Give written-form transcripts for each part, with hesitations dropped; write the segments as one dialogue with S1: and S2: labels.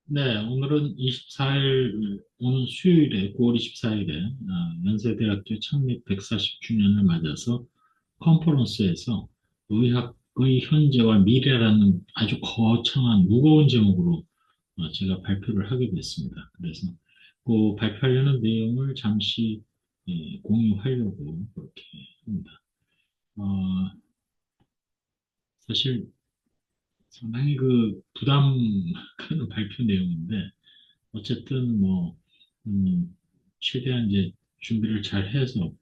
S1: 네, 오늘은 24일, 오늘 수요일에, 9월 24일에, 연세대학교 창립 140주년을 맞아서 컨퍼런스에서 의학의 현재와 미래라는 아주 거창한 무거운 제목으로 제가 발표를 하게 됐습니다. 그래서 그 발표하려는 내용을 잠시 공유하려고 그렇게 합니다. 어, 사실 상당히 그 부담 가는 발표 내용인데, 어쨌든 뭐 최대한 이제 준비를 잘 해서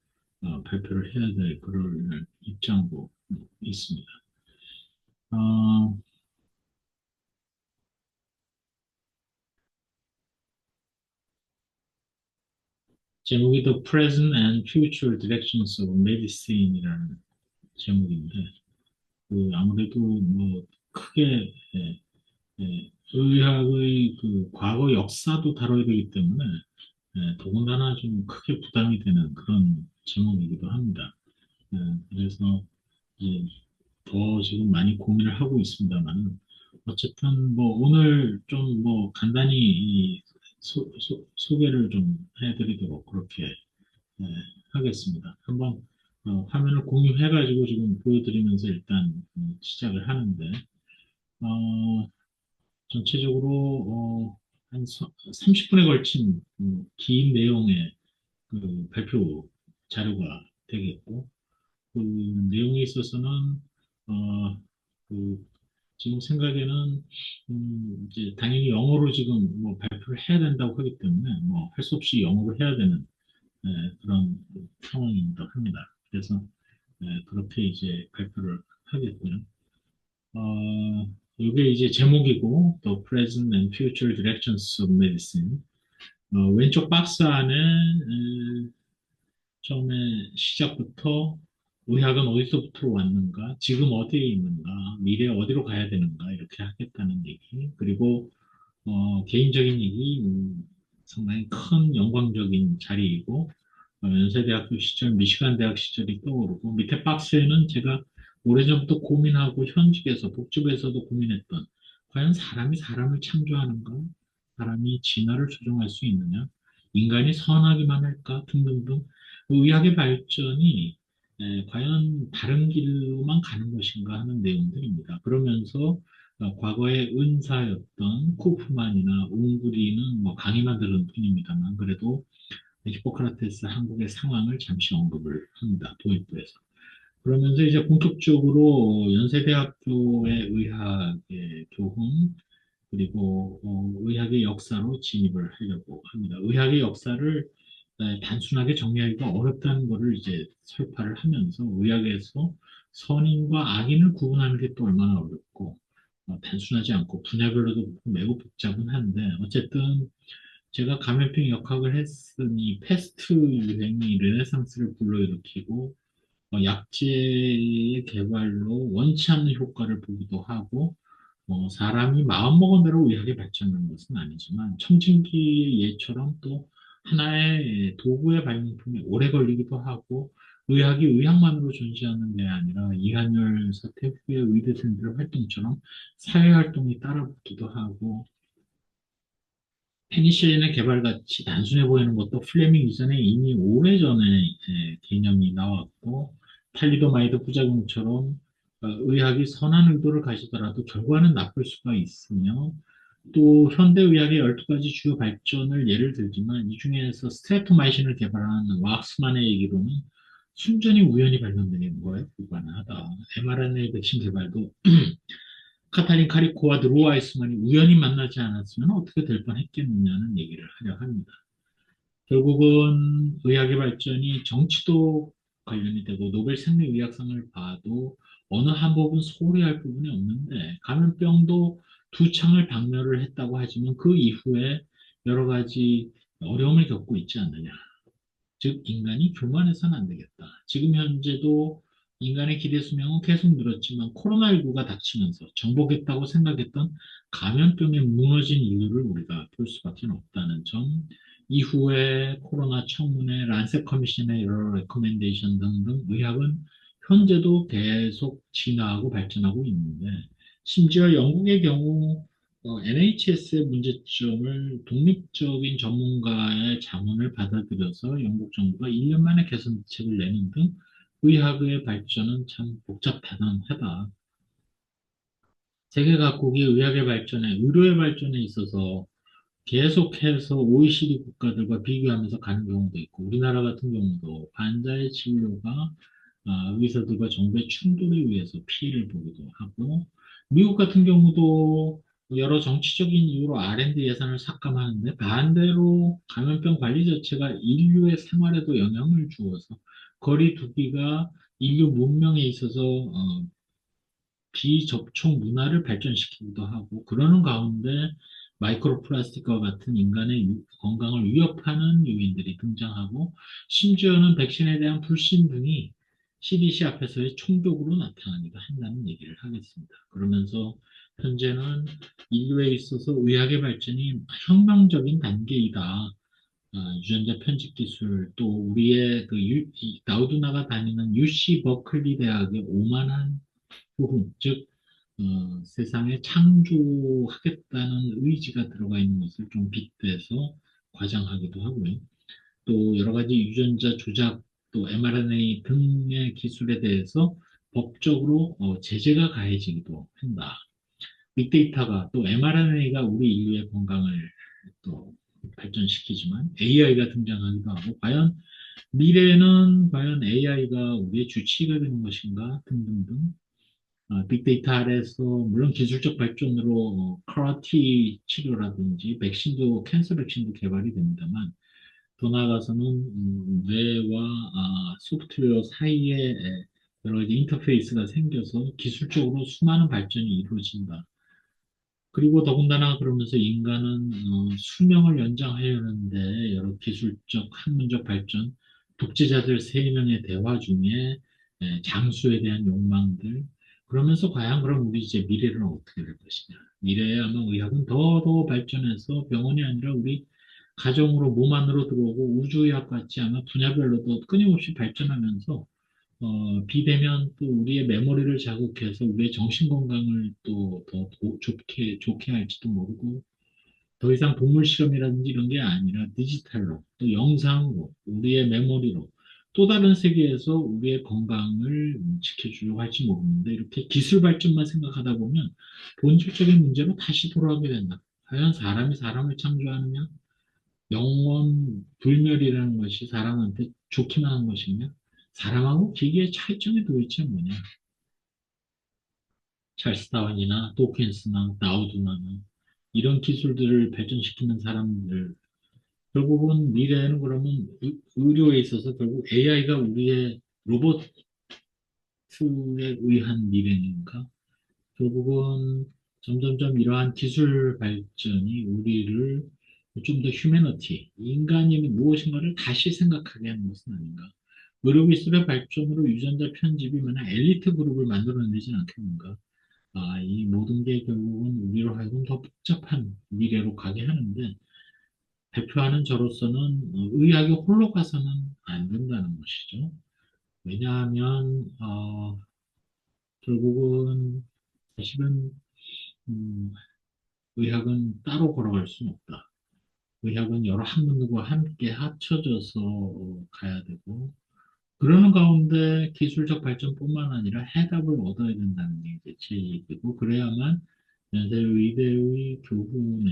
S1: 발표를 해야 될 그럴 입장도 있습니다. 어, 제목이 The Present and Future Directions of Medicine이라는 제목인데, 그 아무래도 뭐 크게 의학의 그 과거 역사도 다뤄야 되기 때문에 더군다나 좀 크게 부담이 되는 그런 제목이기도 합니다. 예, 그래서 이제 더 지금 많이 고민을 하고 있습니다만, 어쨌든 뭐 오늘 좀 뭐 간단히 이 소개를 좀 해드리도록 그렇게 예, 하겠습니다. 한번 화면을 공유해가지고 지금 보여드리면서 일단 시작을 하는데, 어, 전체적으로 한 30분에 걸친 긴 내용의 그 발표 자료가 되겠고, 그 내용에 있어서는 어, 그 지금 생각에는 이제 당연히 영어로 지금 뭐 발표를 해야 된다고 하기 때문에 뭐 할 수 없이 영어로 해야 되는 그런 상황이기도 합니다. 그래서 그렇게 이제 발표를 하겠고요. 이게 이제 제목이고 The Present and Future Directions of Medicine. 왼쪽 박스 안에 처음에 시작부터 의학은 어디서부터 왔는가, 지금 어디에 있는가, 미래 어디로 가야 되는가, 이렇게 하겠다는 얘기. 그리고, 개인적인 얘기, 상당히 큰 영광적인 자리이고, 연세대학교 시절, 미시간 대학 시절이 떠오르고, 밑에 박스에는 제가 오래전부터 고민하고 현직에서, 복지부에서도 고민했던, 과연 사람이 사람을 창조하는가? 사람이 진화를 조종할 수 있느냐? 인간이 선하기만 할까? 등등등. 의학의 발전이 과연 다른 길로만 가는 것인가 하는 내용들입니다. 그러면서 과거의 은사였던 코프만이나 웅구리는 뭐 강의만 들은 뿐입니다만 그래도 히포크라테스 한국의 상황을 잠시 언급을 합니다. 도입부에서. 그러면서 이제 본격적으로 연세대학교의 의학의 교훈 그리고 의학의 역사로 진입을 하려고 합니다. 의학의 역사를 단순하게 정리하기가 어렵다는 것을 이제 설파를 하면서 의학에서 선인과 악인을 구분하는 게 또 얼마나 어렵고 단순하지 않고 분야별로도 매우 복잡은 한데 어쨌든 제가 감염병 역학을 했으니 패스트 유행이 르네상스를 불러일으키고 약제의 개발로 원치 않는 효과를 보기도 하고 사람이 마음먹은 대로 의학이 발전하는 것은 아니지만 청진기의 예처럼 또 하나의 도구의 발명품이 오래 걸리기도 하고 의학이 의학만으로 존재하는 게 아니라 이한열 사태 후에 의대생들의 활동처럼 사회활동이 따라붙기도 하고 페니실린의 개발같이 단순해 보이는 것도 플레밍 이전에 이미 오래전에 개념이 나왔고 탈리도마이드 부작용처럼 의학이 선한 의도를 가지더라도 결과는 나쁠 수가 있으며 또 현대의학의 12가지 주요 발전을 예를 들지만 이 중에서 스트레토마이신을 개발한 왁스만의 얘기로는 순전히 우연히 발견된 거에 불과하다. mRNA 백신 개발도 카탈린 카리코와 드로아이스만이 우연히 만나지 않았으면 어떻게 될 뻔했겠느냐는 얘기를 하려 합니다. 결국은 의학의 발전이 정치도 관련이 되고 노벨 생리의학상을 봐도 어느 한 부분 소홀히할 부분이 없는데 감염병도 두 창을 박멸을 했다고 하지만 그 이후에 여러 가지 어려움을 겪고 있지 않느냐. 즉 인간이 교만해서는 안 되겠다. 지금 현재도 인간의 기대 수명은 계속 늘었지만 코로나19가 닥치면서 정복했다고 생각했던 감염병에 무너진 인류를 우리가 볼 수밖에 없다는 점, 이후에 코로나 청문회, 란셋 커미션의 여러 레코멘데이션 등등 의학은 현재도 계속 진화하고 발전하고 있는데 심지어 영국의 경우 NHS의 문제점을 독립적인 전문가의 자문을 받아들여서 영국 정부가 1년 만에 개선 대책을 내는 등 의학의 발전은 참 복잡다단하다. 세계 각국이 의학의 발전에, 의료의 발전에 있어서 계속해서 OECD 국가들과 비교하면서 가는 경우도 있고, 우리나라 같은 경우도 환자의 진료가 의사들과 정부의 충돌에 의해서 피해를 보기도 하고, 미국 같은 경우도 여러 정치적인 이유로 R&D 예산을 삭감하는데, 반대로 감염병 관리 자체가 인류의 생활에도 영향을 주어서 거리 두기가 인류 문명에 있어서 비접촉 문화를 발전시키기도 하고, 그러는 가운데 마이크로 플라스틱과 같은 인간의 건강을 위협하는 요인들이 등장하고, 심지어는 백신에 대한 불신 등이 CDC 앞에서의 총독으로 나타나기도 한다는 얘기를 하겠습니다. 그러면서 현재는 인류에 있어서 의학의 발전이 혁명적인 단계이다. 유전자 편집 기술, 또 우리의 나우두나가 다니는 UC 버클리 대학의 오만한 즉 세상에 창조하겠다는 의지가 들어가 있는 것을 좀 빗대서 과장하기도 하고요. 또 여러 가지 유전자 조작, 또 mRNA 등의 기술에 대해서 법적으로 제재가 가해지기도 한다. 빅데이터가 또 mRNA가 우리 인류의 건강을 또 발전시키지만 AI가 등장하기도 하고, 미래에는 과연 AI가 우리의 주치의가 되는 것인가 등등등, 빅데이터 아래에서 물론 기술적 발전으로 CAR-T 치료라든지 백신도 캔서 백신도 개발이 됩니다만, 더 나아가서는 뇌와 소프트웨어 사이에 여러 가지 인터페이스가 생겨서 기술적으로 수많은 발전이 이루어진다. 그리고 더군다나 그러면서 인간은 수명을 연장해야 하는데 여러 기술적, 학문적 발전, 독재자들 세 명의 대화 중에 장수에 대한 욕망들, 그러면서 과연 그럼 우리 이제 미래는 어떻게 될 것이냐. 미래에 아마 의학은 더 발전해서 병원이 아니라 우리 가정으로 몸 안으로 들어오고, 우주의학 같이 아마 분야별로도 끊임없이 발전하면서 비대면 또 우리의 메모리를 자극해서 우리의 정신 건강을 또 더 좋게 할지도 모르고, 더 이상 동물 실험이라든지 이런 게 아니라 디지털로, 또 영상으로, 우리의 메모리로 또 다른 세계에서 우리의 건강을 지켜주려고 할지 모르는데, 이렇게 기술 발전만 생각하다 보면 본질적인 문제로 다시 돌아오게 된다. 과연 사람이 사람을 창조하느냐? 영원 불멸이라는 것이 사람한테 좋기만 한 것이냐? 사람하고 기계의 차이점이 도대체 뭐냐? 찰스 다윈이나 도킨스나 나우두나나 이런 기술들을 발전시키는 사람들, 결국은 미래에는 그러면 의료에 있어서 결국 AI가 우리의 로봇에 의한 미래인가? 결국은 점점점 이러한 기술 발전이 우리를 좀 더 휴머니티, 인간이 무엇인가를 다시 생각하게 하는 것은 아닌가. 의료기술의 발전으로 유전자 편집이 만약 엘리트 그룹을 만들어내지 않겠는가. 이 모든 게 결국은 우리로 하여금 더 복잡한 미래로 가게 하는데, 대표하는 저로서는 의학이 홀로 가서는 안 된다는 것이죠. 왜냐하면 결국은 사실은 음, 의학은 따로 걸어갈 수는 없다. 의학은 여러 학문들과 함께 합쳐져서 가야 되고, 그러는 가운데 기술적 발전뿐만 아니라 해답을 얻어야 된다는 게 이제 제 얘기고, 그래야만 연세 의대의 교훈에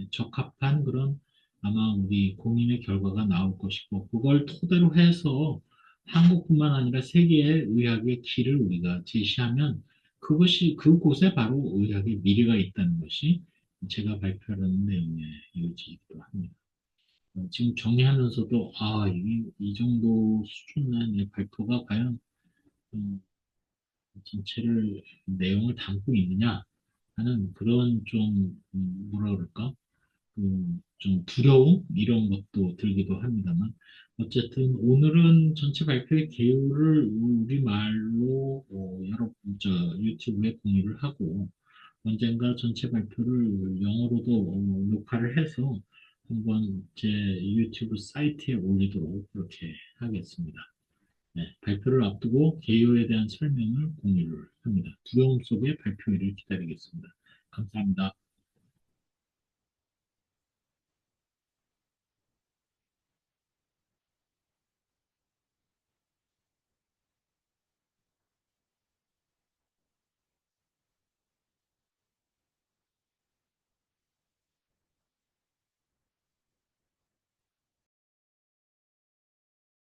S1: 적합한 그런 아마 우리 공인의 결과가 나올 것이고, 그걸 토대로 해서 한국뿐만 아니라 세계의 의학의 길을 우리가 제시하면, 그것이 그곳에 바로 의학의 미래가 있다는 것이 제가 발표하는 내용의 요지이기도 합니다. 지금 정리하면서도 이 정도 수준의 발표가 과연 음, 전체를 내용을 담고 있느냐 하는 그런 좀 뭐라 그럴까, 좀 두려움 이런 것도 들기도 합니다만, 어쨌든 오늘은 전체 발표의 개요를 우리말로 저 유튜브에 공유를 하고, 언젠가 전체 발표를 영어로도 녹화를 해서 한번 제 유튜브 사이트에 올리도록 그렇게 하겠습니다. 네, 발표를 앞두고 개요에 대한 설명을 공유를 합니다. 두려움 속의 발표일을 기다리겠습니다. 감사합니다.